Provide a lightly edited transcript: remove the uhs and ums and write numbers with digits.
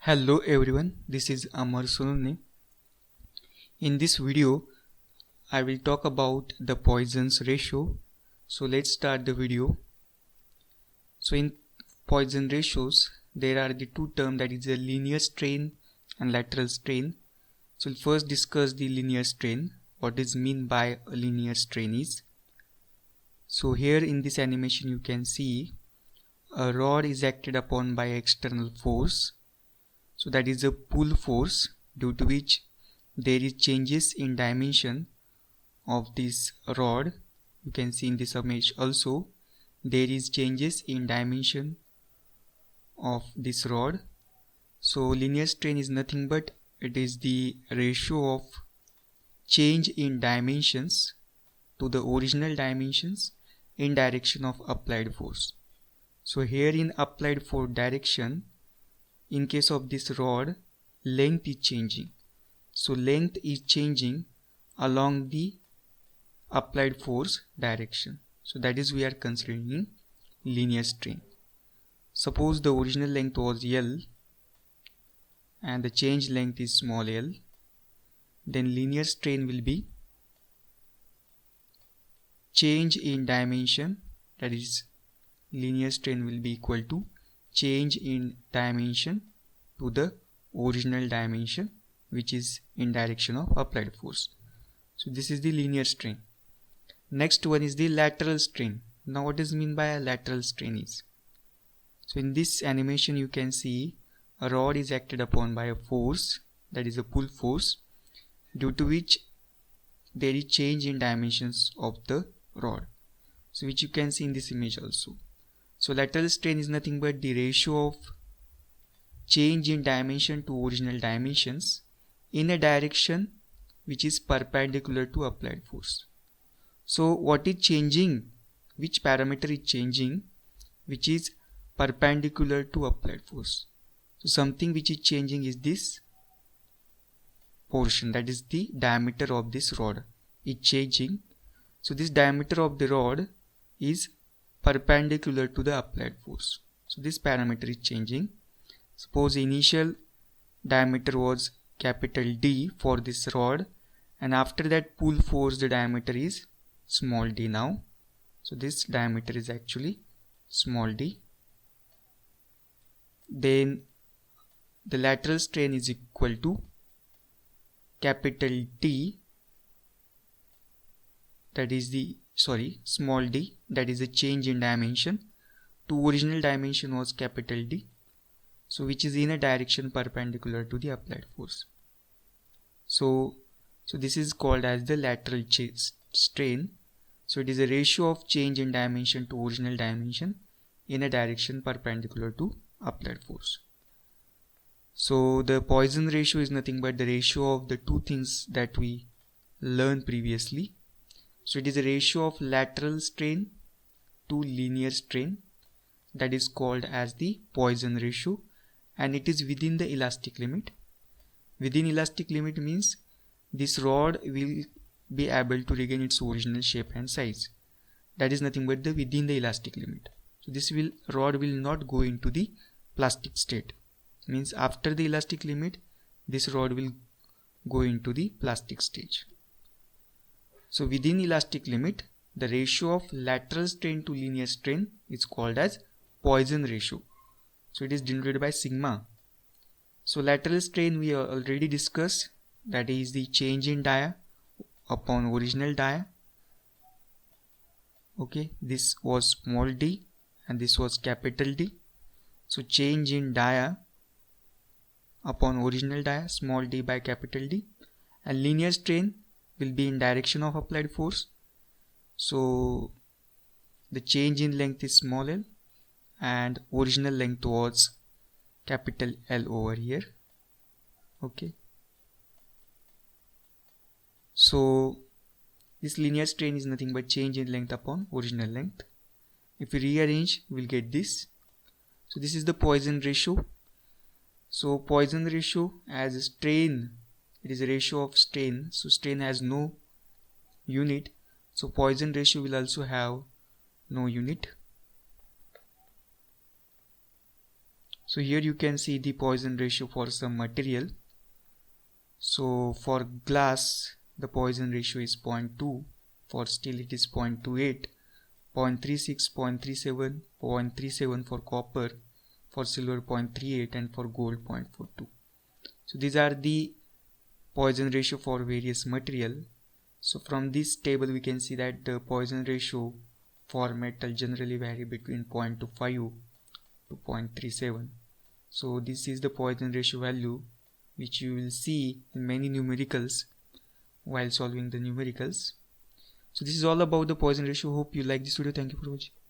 Hello everyone, this is Amar Sununi. In this video, I will talk about the Poisson's ratio. So let's start the video. So in Poisson ratios, there are the two terms, that is a linear strain and lateral strain. So we'll first discuss the linear strain. What is meant by a linear strain is. So here in this animation you can see a rod is acted upon by external force. So that is a pull force, due to which there is changes in dimension of this rod. You can see in this image also there is changes in dimension of this rod. So linear strain is nothing but it is the ratio of change in dimensions to the original dimensions in direction of applied force. So here in applied force direction, in case of this rod, length is changing. So length is changing along the applied force direction. So that is we are considering linear strain. Suppose the original length was L and the change length is small l, then linear strain will be change in dimension, that is linear strain will be equal to change in dimension to the original dimension, which is in direction of applied force. So this is the linear strain. Next one is the lateral strain. Now what is meant by a lateral strain is, so in this animation you can see a rod is acted upon by a force, that is a pull force, due to which there is change in dimensions of the rod, so which you can see in this image also. So lateral strain is nothing but the ratio of change in dimension to original dimensions in a direction which is perpendicular to applied force. So what is changing? Which parameter is changing? Which is perpendicular to applied force. So something which is changing is this portion, that is the diameter of this rod is changing. So this diameter of the rod is perpendicular to the applied force. So this parameter is changing. Suppose initial diameter was capital D for this rod, and after that pull force the diameter is small d now. So this diameter is actually small d. Then the lateral strain is equal to capital T, that is the small d, that is a change in dimension to original dimension was capital D, so which is in a direction perpendicular to the applied force. So this is called as the lateral strain. So it is a ratio of change in dimension to original dimension in a direction perpendicular to applied force. So the Poisson ratio is nothing but the ratio of the two things that we learned previously. So it is a ratio of lateral strain to linear strain, that is called as the Poisson ratio, and it is within the elastic limit. Within elastic limit means this rod will be able to regain its original shape and size. That is nothing but the within the elastic limit. So this rod will not go into the plastic state. Means after the elastic limit, this rod will go into the plastic stage. So within elastic limit, the ratio of lateral strain to linear strain is called as Poisson ratio. So it is denoted by sigma. So lateral strain we already discussed, that is the change in dia upon original dia. Okay, this was small d and this was capital D. So change in dia upon original dia, small d by capital D, and linear strain will be in direction of applied force. So the change in length is small l and original length was capital L over here. Okay, so this linear strain is nothing but change in length upon original length. If we rearrange, we will get this. So this is the Poisson ratio. So Poisson ratio as a strain, it is a ratio of strain. So strain has no unit. So Poisson ratio will also have no unit. So here you can see the Poisson ratio for some material. So for glass the Poisson ratio is 0.2, for steel it is 0.28, 0.36, 0.37, 0.37 for copper, for silver 0.38, and for gold 0.42. So these are the Poisson ratio for various material. So from this table we can see that the Poisson ratio for metal generally vary between 0.25 to 0.37. So this is the Poisson ratio value which you will see in many numericals while solving the numericals. So this is all about the Poisson ratio. Hope you like this video. Thank you for watching.